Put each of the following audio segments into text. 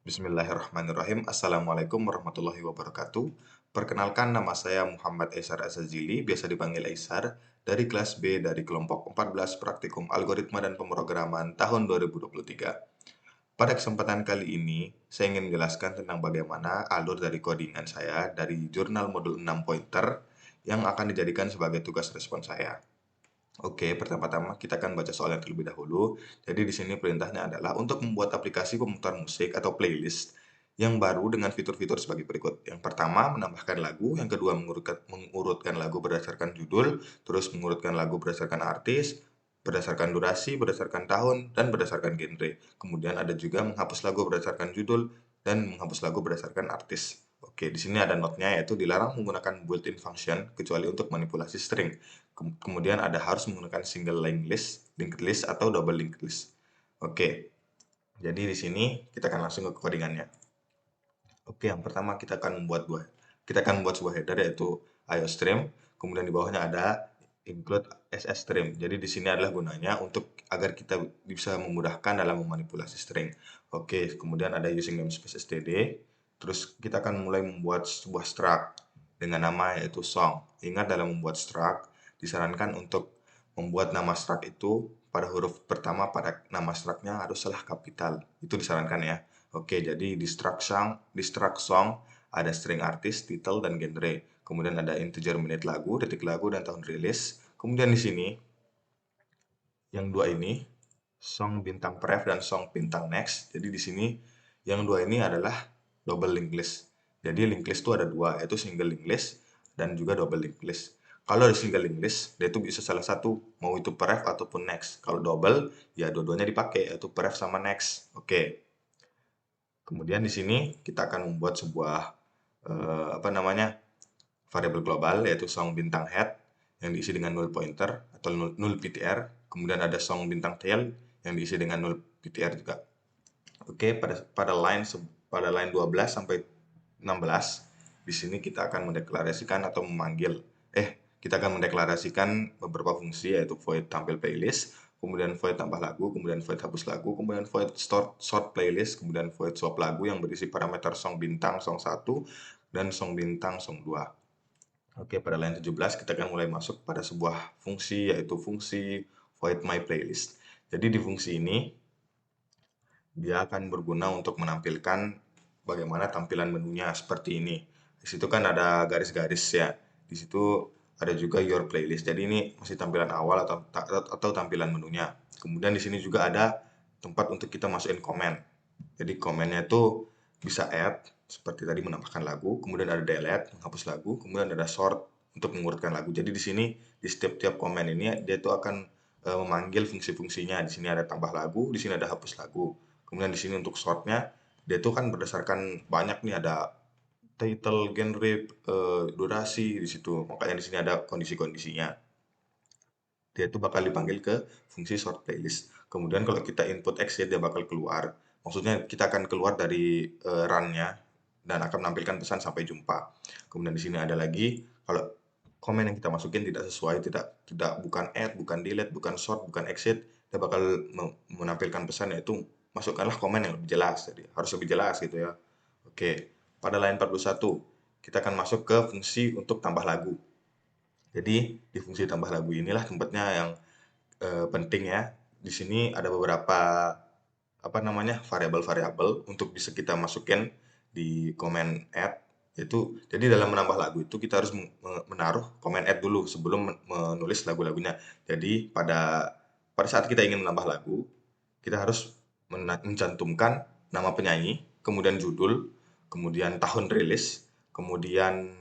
Bismillahirrahmanirrahim. Assalamualaikum warahmatullahi wabarakatuh. Perkenalkan, nama saya Muhammad Aisar Azazili, biasa dipanggil Aisar, dari kelas B dari kelompok 14 Praktikum Algoritma dan Pemrograman tahun 2023. Pada kesempatan kali ini, saya ingin menjelaskan tentang bagaimana alur dari codingan saya dari jurnal modul 6 pointer yang akan dijadikan sebagai tugas respon saya. Oke, pertama-tama kita akan baca soal yang terlebih dahulu. Jadi di sini perintahnya adalah untuk membuat aplikasi pemutar musik atau playlist yang baru dengan fitur-fitur sebagai berikut. Yang pertama, menambahkan lagu. Yang kedua, mengurutkan lagu berdasarkan judul. Terus mengurutkan lagu berdasarkan artis, berdasarkan durasi, berdasarkan tahun, dan berdasarkan genre. Kemudian ada juga menghapus lagu berdasarkan judul dan menghapus lagu berdasarkan artis. Oke, di sini ada notnya yaitu dilarang menggunakan built-in function kecuali untuk manipulasi string. Kemudian ada harus menggunakan single linked list atau double linked list. Oke, jadi di sini kita akan langsung ke codingannya. Oke, yang pertama kita akan membuat sebuah header yaitu IOStream. Kemudian di bawahnya ada include SSstream. Jadi di sini adalah gunanya untuk agar kita bisa memudahkan dalam memanipulasi string. Oke, kemudian ada using namespace std. Terus kita akan mulai membuat sebuah struct dengan nama yaitu song. Ingat, dalam membuat struct disarankan untuk membuat nama struct itu pada huruf pertama pada nama struct-nya haruslah kapital. Itu disarankan ya. Oke, jadi di struct song ada string artis, title, dan genre. Kemudian ada integer menit lagu, detik lagu, dan tahun rilis. Kemudian di sini yang dua ini song bintang pref dan song bintang next. Jadi di sini yang dua ini adalah double linked list. Jadi linked list itu ada dua, yaitu single linked list dan juga double linked list. Kalau ada single linked list, dia itu bisa salah satu, mau itu pref ataupun next. Kalau double, ya dua-duanya dipakai, yaitu pref sama next. Oke. Kemudian di sini kita akan membuat sebuah variabel global yaitu song bintang head yang diisi dengan null pointer atau null ptr. Kemudian ada song bintang tail yang diisi dengan null ptr juga. Oke, pada line 12 sampai 16 di sini kita akan mendeklarasikan atau kita akan mendeklarasikan beberapa fungsi yaitu void tampil playlist, kemudian void tambah lagu, kemudian void hapus lagu, kemudian void sort playlist, kemudian void swap lagu yang berisi parameter song bintang, song 1, dan song bintang, song 2. Oke, pada line 17 kita akan mulai masuk pada sebuah fungsi yaitu fungsi void my playlist. Jadi di fungsi ini dia akan berguna untuk menampilkan bagaimana tampilan menunya seperti ini. Di situ kan ada garis-garis ya. Di situ ada juga your playlist. Jadi ini masih tampilan awal atau tampilan menunya. Kemudian di sini juga ada tempat untuk kita masukin komen. Jadi komennya itu bisa add seperti tadi menambahkan lagu, kemudian ada delete menghapus lagu, kemudian ada sort untuk mengurutkan lagu. Jadi di sini di setiap komen ini dia itu akan memanggil fungsi-fungsinya. Di sini ada tambah lagu, di sini ada hapus lagu. Kemudian di sini untuk sortnya dia itu kan berdasarkan banyak nih, ada title, genre, durasi di situ. Makanya di sini ada kondisi-kondisinya. Dia itu bakal dipanggil ke fungsi sort playlist. Kemudian kalau kita input exit dia bakal keluar. Maksudnya kita akan keluar dari run-nya dan akan menampilkan pesan sampai jumpa. Kemudian di sini ada lagi kalau komen yang kita masukin tidak sesuai, bukan add, bukan delete, bukan sort, bukan exit, dia bakal menampilkan pesan yaitu masukkanlah komen yang lebih jelas. Jadi harus lebih jelas gitu ya. Oke, pada line 41 kita akan masuk ke fungsi untuk tambah lagu. Jadi di fungsi tambah lagu inilah tempatnya yang penting ya. Di sini ada beberapa variabel-variabel untuk bisa kita masukin di komen add. Itu jadi dalam menambah lagu itu kita harus menaruh komen add dulu sebelum menulis lagu-lagunya. Jadi pada saat kita ingin menambah lagu, kita harus mencantumkan nama penyanyi, kemudian judul, kemudian tahun rilis, kemudian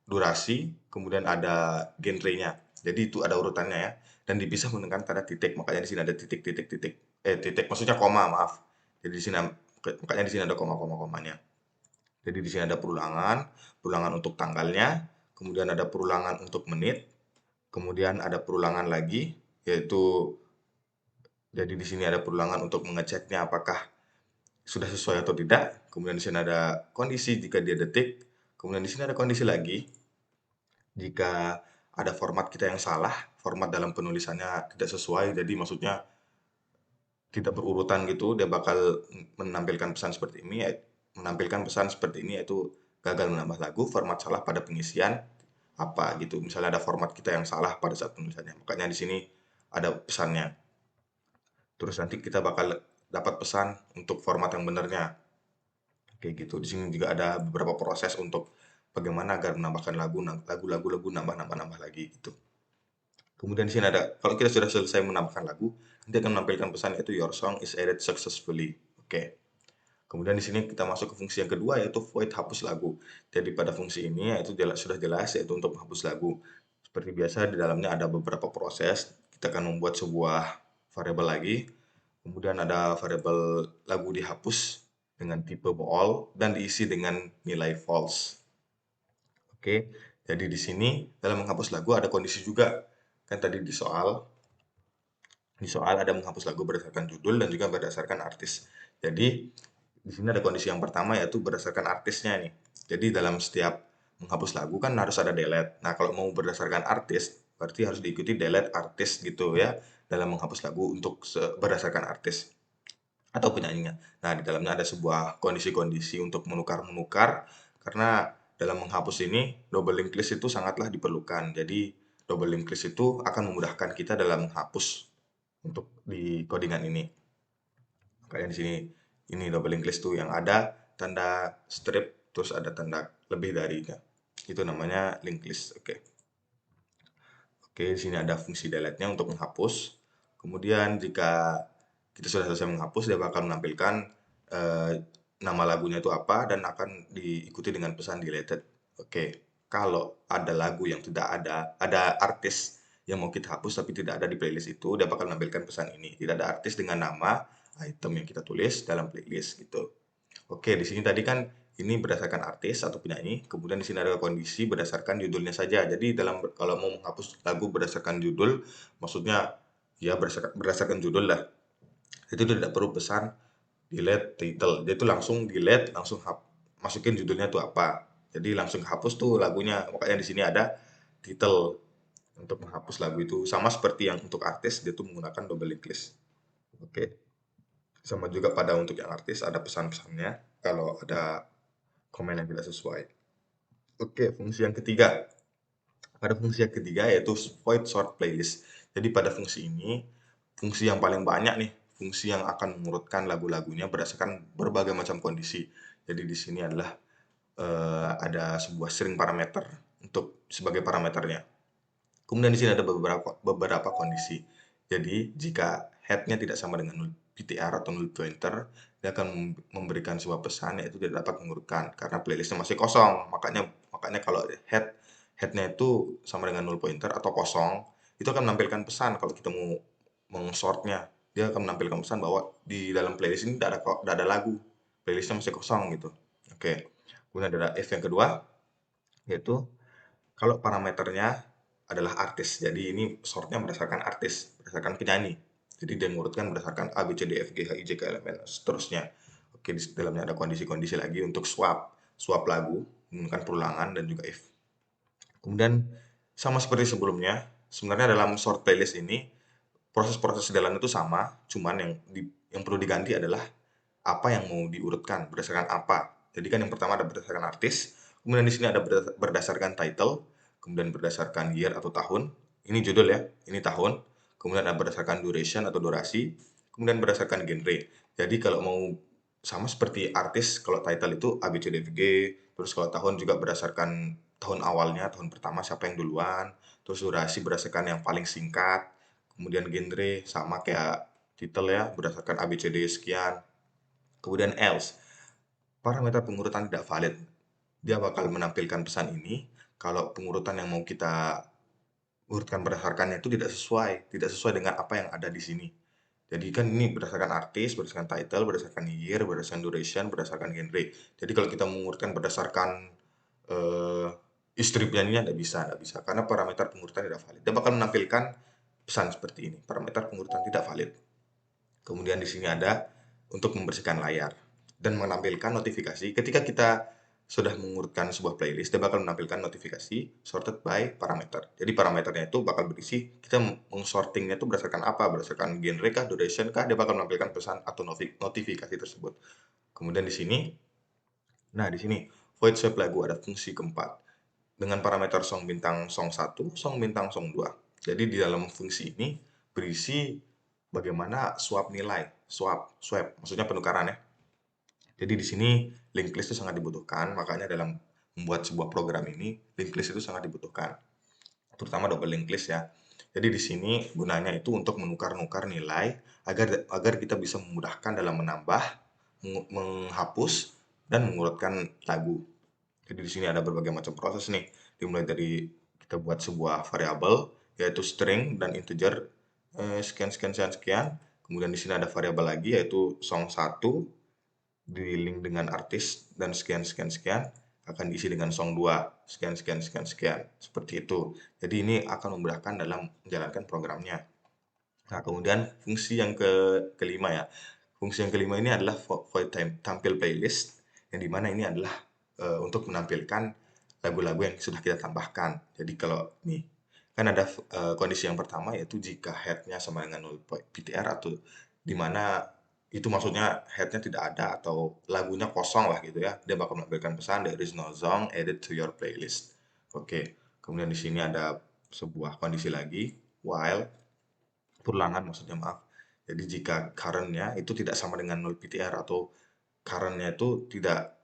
durasi, kemudian ada genrenya. Jadi itu ada urutannya ya, dan dipisah menggunakan tanda titik. Makanya di sini ada titik maksudnya koma, maaf. Jadi di sini makanya di sini ada koma-komanya. Jadi di sini ada perulangan untuk tanggalnya, kemudian ada perulangan untuk menit, kemudian ada perulangan lagi yaitu jadi di sini ada perulangan untuk mengeceknya apakah sudah sesuai atau tidak. Kemudian di sini ada kondisi jika dia detik. Kemudian di sini ada kondisi lagi jika ada format kita yang salah, format dalam penulisannya tidak sesuai. Jadi maksudnya tidak berurutan gitu, dia bakal menampilkan pesan seperti ini. menampilkan pesan seperti ini, yaitu gagal menambah lagu, format salah pada pengisian apa gitu. Misalnya ada format kita yang salah pada saat penulisannya. Makanya di sini ada pesannya. Terus nanti kita bakal dapat pesan untuk format yang benarnya. Kayak gitu. Di sini juga ada beberapa proses untuk bagaimana agar menambahkan lagu nambah lagi gitu. Kemudian di sini ada, kalau kita sudah selesai menambahkan lagu, nanti akan menampilkan pesan yaitu your song is added successfully. Oke. Kemudian di sini kita masuk ke fungsi yang kedua yaitu void hapus lagu. Jadi pada fungsi ini yaitu sudah jelas yaitu untuk menghapus lagu. Seperti biasa di dalamnya ada beberapa proses. Kita akan membuat sebuah variabel lagi. Kemudian ada variabel lagu dihapus dengan tipe bool dan diisi dengan nilai false. Oke. Jadi di sini dalam menghapus lagu ada kondisi juga. Kan tadi di soal ada menghapus lagu berdasarkan judul dan juga berdasarkan artis. Jadi di sini ada kondisi yang pertama yaitu berdasarkan artisnya nih. Jadi dalam setiap menghapus lagu kan harus ada delete. Nah, kalau mau berdasarkan artis, berarti harus diikuti delete artis gitu ya dalam menghapus lagu untuk berdasarkan artis atau penyanyinya. Nah, di dalamnya ada sebuah kondisi-kondisi untuk menukar-menukar karena dalam menghapus ini double linked list itu sangatlah diperlukan. Jadi double linked list itu akan memudahkan kita dalam menghapus untuk di codingan ini. Kayak di sini ini double linked list tuh yang ada tanda strip terus ada tanda lebih darinya. Itu namanya linked list. Oke. Oke, di sini ada fungsi delete-nya untuk menghapus. Kemudian jika kita sudah selesai menghapus, dia bakal menampilkan eh, nama lagunya itu apa dan akan diikuti dengan pesan deleted. Oke, kalau ada lagu yang tidak ada artis yang mau kita hapus tapi tidak ada di playlist itu, dia bakal menampilkan pesan ini. Tidak ada artis dengan nama item yang kita tulis dalam playlist gitu. Oke, di sini tadi kan ini berdasarkan artis atau penyanyi, kemudian di sini ada kondisi berdasarkan judulnya saja. Jadi kalau mau menghapus lagu berdasarkan judul, maksudnya ya berdasarkan judul lah. Itu tidak perlu pesan delete title. Dia itu langsung delete, langsung masukin judulnya itu apa. Jadi langsung hapus tuh lagunya. Makanya di sini ada title untuk menghapus lagu itu. Sama seperti yang untuk artis, dia tuh menggunakan double link list. Oke. Sama juga pada untuk yang artis ada pesan-pesannya kalau ada komen yang tidak sesuai. Oke, fungsi yang ketiga. Pada fungsi yang ketiga yaitu void sort playlist. Jadi pada fungsi ini, fungsi yang paling banyak nih, fungsi yang akan mengurutkan lagu-lagunya berdasarkan berbagai macam kondisi. Jadi di sini adalah ada sebuah string parameter untuk sebagai parameternya. Kemudian di sini ada beberapa kondisi. Jadi jika head-nya tidak sama dengan null PTR atau null pointer, dia akan memberikan sebuah pesan yaitu tidak dapat mengurutkan karena playlistnya masih kosong. Makanya makanya kalau headnya itu sama dengan null pointer atau kosong, itu akan menampilkan pesan kalau kita mau mengsortnya. Dia akan menampilkan pesan bahwa di dalam playlist ini tidak ada lagu, playlistnya masih kosong gitu. Oke. Kemudian ada if yang kedua, yaitu kalau parameternya adalah artis, jadi ini sortnya berdasarkan artis, berdasarkan penyanyi. Jadi dia mengurutkan berdasarkan A, B, C, D, F, G, H, I, J, K, L, M, N, seterusnya. Oke, di dalamnya ada kondisi-kondisi lagi untuk swap lagu, menggunakan perulangan dan juga if. Kemudian sama seperti sebelumnya, sebenarnya dalam sort playlist ini proses-proses di dalam itu sama, cuman yang perlu diganti adalah apa yang mau diurutkan berdasarkan apa. Jadi kan yang pertama ada berdasarkan artis, kemudian di sini ada berdasarkan title, kemudian berdasarkan year atau tahun. Ini judul ya, ini tahun. Kemudian ada berdasarkan duration atau durasi, kemudian berdasarkan genre. Jadi kalau mau sama seperti artis, kalau title itu A, B, C, D, F, G, terus kalau tahun juga berdasarkan tahun awalnya, tahun pertama siapa yang duluan, terus durasi berdasarkan yang paling singkat, kemudian genre sama kayak title ya, berdasarkan A, B, C, D sekian. Kemudian else, parameter pengurutan tidak valid. Dia bakal menampilkan pesan ini kalau pengurutan yang mau kita urutkan berdasarkannya itu tidak sesuai dengan apa yang ada di sini. Jadi kan ini berdasarkan artis, berdasarkan title, berdasarkan year, berdasarkan duration, berdasarkan genre. Jadi kalau kita mengurutkan berdasarkan eh, istri penyanyinya tidak bisa karena parameter pengurutan tidak valid. Dia bakal menampilkan pesan seperti ini, parameter pengurutan tidak valid. Kemudian di sini ada untuk membersihkan layar dan menampilkan notifikasi ketika kita sudah mengurutkan sebuah playlist, dia bakal menampilkan notifikasi sorted by parameter. Jadi parameternya itu bakal berisi kita mengsortingnya itu berdasarkan apa, berdasarkan genre kah, duration kah, dia bakal menampilkan pesan atau notifikasi tersebut. Kemudian di sini Nah, di sini void swipe lagu ada fungsi keempat dengan parameter song bintang song 1, song bintang song 2. Jadi di dalam fungsi ini berisi bagaimana swap nilai, swipe, maksudnya penukaran ya. Jadi di sini linked list itu sangat dibutuhkan, makanya dalam membuat sebuah program ini linked list itu sangat dibutuhkan, terutama double linked list ya. Jadi di sini gunanya itu untuk menukar-nukar nilai agar agar kita bisa memudahkan dalam menambah, menghapus, dan mengurutkan lagu. Jadi di sini ada berbagai macam proses nih, dimulai dari kita buat sebuah variabel yaitu string dan integer sekian sekian sekian sekian. Kemudian di sini ada variabel lagi yaitu song 1 di link dengan artis dan sekian sekian sekian akan diisi dengan song 2 sekian sekian sekian sekian seperti itu. Jadi ini akan memudahkan dalam menjalankan programnya. Nah, kemudian fungsi yang kelima ya. Fungsi yang kelima ini adalah void tampil playlist yang dimana ini adalah untuk menampilkan lagu-lagu yang sudah kita tambahkan. Jadi kalau nih kan ada kondisi yang pertama yaitu jika headnya sama dengan 0 PTR atau dimana itu maksudnya headnya tidak ada atau lagunya kosong lah gitu ya. Dia bakal menampilkan pesan there is no song added to your playlist. Oke, kemudian di sini ada sebuah kondisi lagi while ulangan maksudnya maaf. Jadi jika current-nya itu tidak sama dengan 0 PTR atau current-nya itu tidak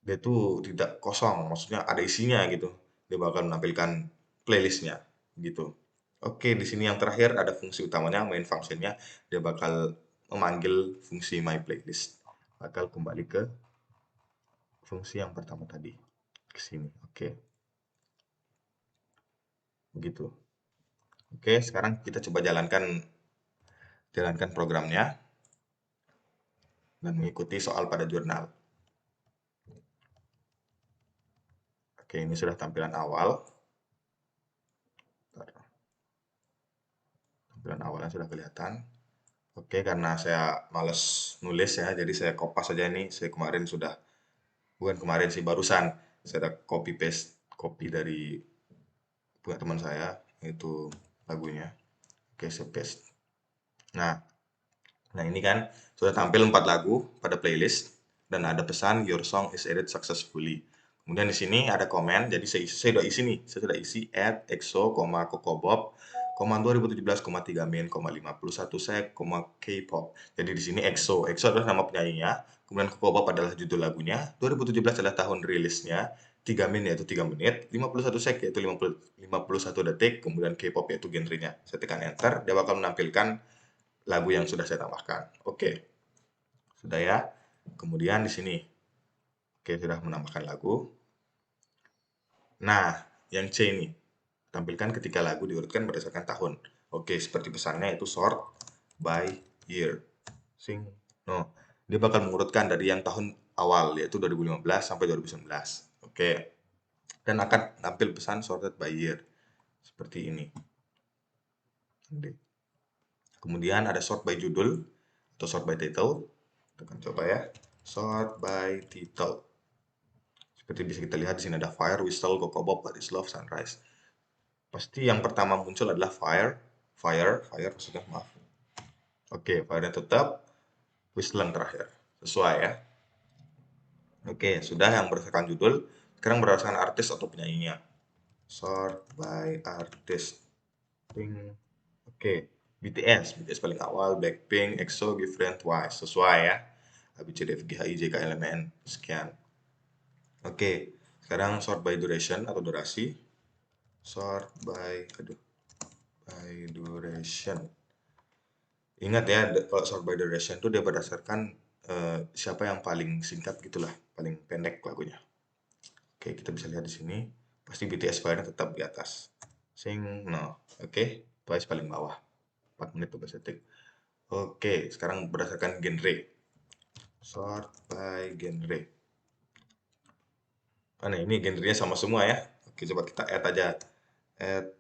dia itu tidak kosong, maksudnya ada isinya gitu. Dia bakal menampilkan playlist-nya gitu. Oke, di sini yang terakhir ada fungsi utamanya, main function-nya. Dia bakal memanggil fungsi my playlist. Bakal kembali ke fungsi yang pertama tadi. Ke sini. Oke, begitu. Oke, sekarang kita coba jalankan programnya dan mengikuti soal pada jurnal. Oke, ini sudah tampilan awal. Tampilan awalnya sudah kelihatan. Oke, karena saya males nulis ya, jadi saya kopas saja ini. Saya kemarin sudah, bukan kemarin sih, barusan. Saya ada copy paste, copy dari buat teman saya, itu lagunya. Oke, saya paste. Nah, nah ini kan sudah tampil 4 lagu pada playlist dan ada pesan your song is added successfully. Kemudian di sini ada komen, jadi saya sudah isi nih, saya sudah isi add EXO, Kokobob, 2017, 3 min, 51 sek, K-pop. Jadi di sini EXO, EXO adalah nama penyanyinya, kemudian Kokobob adalah judul lagunya, 2017 adalah tahun rilisnya, 3 min yaitu 3 menit, 51 sek yaitu 51 detik, kemudian K-pop yaitu genrenya. Saya tekan enter, dia bakal menampilkan lagu yang sudah saya tambahkan. Oke, sudah ya. Kemudian di sini, oke sudah menambahkan lagu. Nah, yang C ini tampilkan ketika lagu diurutkan berdasarkan tahun. Oke, seperti pesannya itu sort by year. Sing, no, dia bakal mengurutkan dari yang tahun awal yaitu 2015 sampai 2019. Oke, dan akan tampil pesan sorted by year seperti ini. Kemudian ada sort by judul atau sort by title. Kita akan coba ya. Sort by title. Seperti bisa kita lihat di sini ada Fire, Whistle, Kokobob, What is Love, Sunrise. Pasti yang pertama muncul adalah Fire. Fire maksudnya maaf. Oke, Fire-nya tetap. Whistle yang terakhir. Sesuai ya. Oke, sudah yang berdasarkan judul. Sekarang berdasarkan artis atau penyanyinya. Sort by artist. Ting. Oke, BTS paling awal, Blackpink, EXO, Giveon, Twice. Sesuai ya. A, B, C, D, F, G, H, I, J, K, L, M, N. Sekian. Oke, sekarang sort by duration atau durasi. Sort by duration. Ingat ya, kalau sort by duration itu dia berdasarkan siapa yang paling singkat gitulah, paling pendek lagunya. Oke, kita bisa lihat di sini. Pasti BTS filenya tetap di atas. Sing, no. Oke, Twice paling bawah. 4 menit 12 detik. Oke, sekarang berdasarkan genre. Sort by genre. Nah, ini genrenya sama semua ya. Oke, coba kita add aja. Add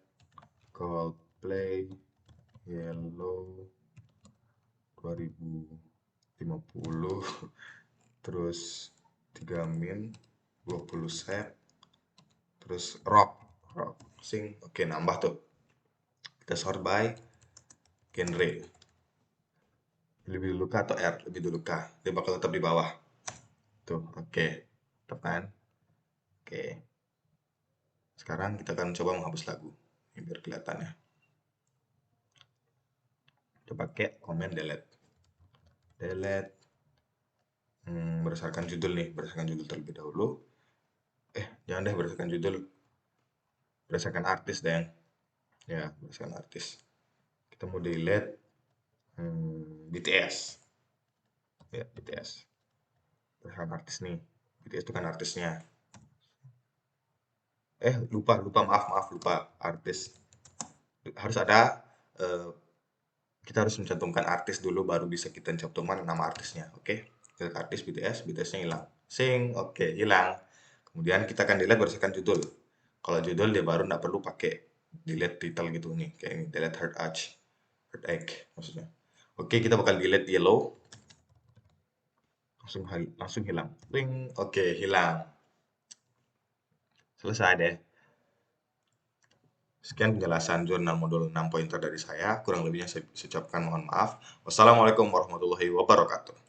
Coldplay Yellow 2050 terus 3 min 20 set terus rock sing. Oke, nambah tuh. Kita sort by genre. Lebih dulu kah atau R? Lebih dulu kah? Dia bakal tetap di bawah. Tuh, oke. Tetap kan? Oke. Sekarang kita akan coba menghapus lagu. Ini biar kelihatan ya. Kita pakai komen delete. Delete. Berdasarkan judul nih, berdasarkan judul terlebih dahulu. Jangan deh berdasarkan judul, berdasarkan artis deh. Ya, berdasarkan artis. Kita mau delete BTS. Ya, BTS. Berdasarkan artis nih. BTS itu kan artisnya. Lupa, maaf, lupa. Artis. Harus ada, eh, kita harus mencantumkan artis dulu, baru bisa kita cantumkan nama artisnya, oke? Kita artis BTS, BTS-nya hilang. Oke, hilang. Kemudian kita akan delete berdasarkan judul. Kalau judul dia baru nggak perlu pakai delete title gitu nih, kayak ini, delete heart egg maksudnya. Oke, kita bakal delete yellow, langsung hilang. Oke, hilang. Selesai deh. Sekian penjelasan jurnal modul 6 pointer dari saya. Kurang lebihnya saya ucapkan mohon maaf. Wassalamualaikum warahmatullahi wabarakatuh.